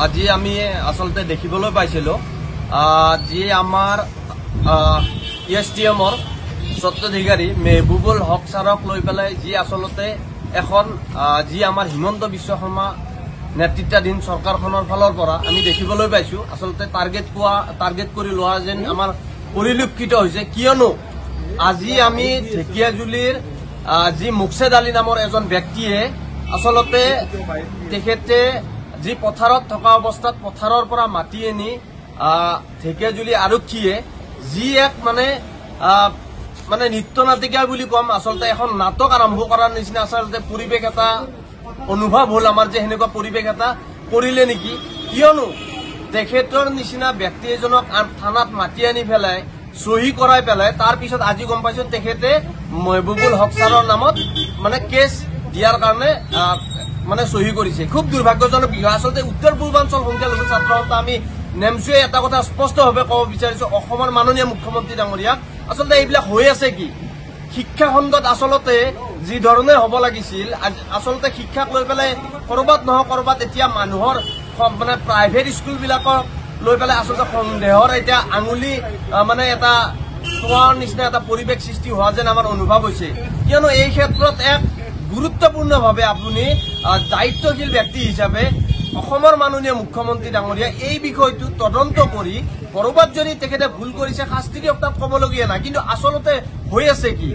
আজি আমি আসলতে দেখিবলৈ পাইছিলো যি আমাৰ এছটিএমৰ স্বত্বাধিকাৰী মেহবুবুল হক ছাৰক লৈ পেলাই যি আসলতে এখন যি আমাৰ হিমন্ত বিশ্ব শৰ্মা নেতৃত্বাধীন চৰকাৰখনৰ ফালৰ পৰা আমি দেখিবলৈ পাইছো আসলতে টাৰ্গেট কৰি লোৱা যেন আমাৰ পৰিলক্ষিত হৈছে। কিয়নো আজি আমি ঢেকিয়াজুলিৰ যি মুকছেদ আলী নামৰ এজন ব্যক্তিয়ে আসলতে তেখেতে যি পথাৰত থকা অৱস্থাত পথাৰৰ পৰা মাতি আনি ঢেকিয়াজুলি আৰক্ষীয়ে যি এক মানে নৃত্য নাটিকা বুলি কম আসলতে এখন নাটক আৰম্ভ কৰাৰ নিচিনা আসলতে পৰিৱেশ এটা অনুভৱ হ'ল আমাৰ যে সেনেকুৱা পৰিৱেশ এটা কৰিলে নেকি। কিয়নো তেখেতৰ নিচিনা ব্যক্তি এজনক থানাত মাতি আনি পেলাই চহী কৰাই পেলাই তাৰ পিছত আজি গম পাইছো তেখেতে মেহবুবুল হক ছাৰৰ নামত মানে কেছ দিয়াৰ কাৰণে মানে চহী কৰিছে। খুব দুৰ্ভাগ্যজনক বিষয়। আচলতে উত্তৰ পূৰ্বাঞ্চল সংখ্যালঘু ছাত্ৰ সন্থা আমি নেমচুৱে এটা কথা স্পষ্টভাৱে ক'ব বিচাৰিছো অসমৰ মাননীয় মুখ্যমন্ত্ৰী ডাঙৰীয়াক, আচলতে এইবিলাক হৈ আছে কি? শিক্ষা খণ্ডত আচলতে যি ধৰণে হ'ব লাগিছিল আচলতে শিক্ষাক লৈ পেলাই কৰবাত নহয় কৰবাত এতিয়া মানুহৰ মানে প্ৰাইভেট স্কুলবিলাকক লৈ পেলাই আচলতে সন্দেহৰ এতিয়া আঙুলি মানে এটা চোৱাৰ নিচিনা এটা পৰিৱেশ সৃষ্টি হোৱা যেন আমাৰ অনুভৱ হৈছে। কিয়নো এই ক্ষেত্ৰত এক গুৰুত্বপূৰ্ণভাৱে আপুনি দায়িত্বশীল ব্যক্তি হিচাপে অসমৰ মাননীয় মুখ্যমন্ত্ৰী ডাঙৰীয়া এই বিষয়টো তদন্ত কৰি কৰবাত যদি তেখেতে ভুল কৰিছে শাস্তি দিয়ক, তাত ক'বলগীয়া নাই। কিন্তু আচলতে হৈ আছে কি?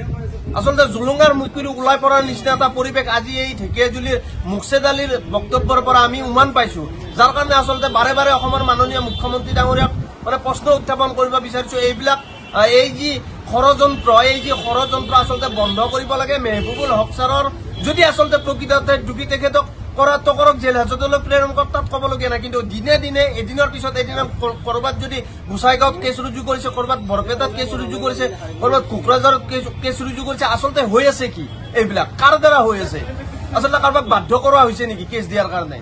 আচলতে জুলুঙাৰ মুখুৰি ওলাই পৰাৰ নিচিনা এটা পৰিৱেশ আজি এই ঢেকিয়াজুলিৰ মুকছেদ আলীৰ বক্তব্যৰ পৰা আমি উমান পাইছো, যাৰ কাৰণে আচলতে বাৰে বাৰে অসমৰ মাননীয় মুখ্যমন্ত্ৰী ডাঙৰীয়াক মানে প্ৰশ্ন উত্থাপন কৰিব বিচাৰিছো। এইবিলাক এই যি ষড়যন্ত্ৰ আচলতে বন্ধ কৰিব লাগে। মেহবুবুল হক ছাৰৰ যদি আচলতে প্ৰকৃততে দোষী তেখেতক কৰক জেল হাজতলৈ প্ৰেৰণ কৰ, তাত ক'বলগীয়া নাই। কিন্তু দিনে দিনে এদিনৰ পিছত এদিন কৰবাত যদি গোসাইগাঁৱত কেছ ৰুজু কৰিছে, কৰবাত বৰপেটাত কেছ ৰুজু কৰিছে, কৰবাত কোকৰাঝাৰত কেছ ৰুজু কৰিছে। আচলতে হৈ আছে কি? এইবিলাক কাৰ দ্বাৰা হৈ আছে? আচলতে কাৰোবাক বাধ্য কৰোৱা হৈছে নেকি কেছ দিয়াৰ কাৰণে?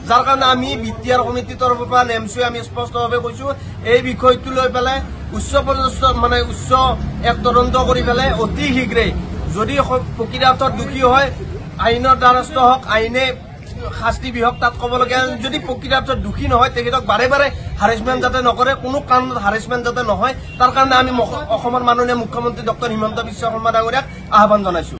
যাৰ কাৰণে আমি বিটিআৰ সমিতিৰ তৰফৰ পৰা নেমচুৱে আমি স্পষ্টভাৱে কৈছো এই বিষয়টো লৈ পেলাই উচ্চ এক তদন্ত কৰি পেলাই অতি শীঘ্ৰে যদি প্ৰকৃতাৰ্থত দোষী হয় আইনৰ দ্বাৰস্থ হওক, আইনে শাস্তি বিহক, তাত ক'বলগীয়া। যদি প্ৰকৃতাৰ্থত দোষী নহয় তেখেতক বাৰে বাৰে হাৰেছমেণ্ট যাতে নকৰে, কোনো কাৰণত হাৰেছমেণ্ট যাতে নহয়, তাৰ কাৰণে আমি অসমৰ মাননীয় মুখ্যমন্ত্ৰী ডক্টৰ হিমন্ত বিশ্ব শৰ্মা ডাঙৰীয়াক আহ্বান জনাইছো।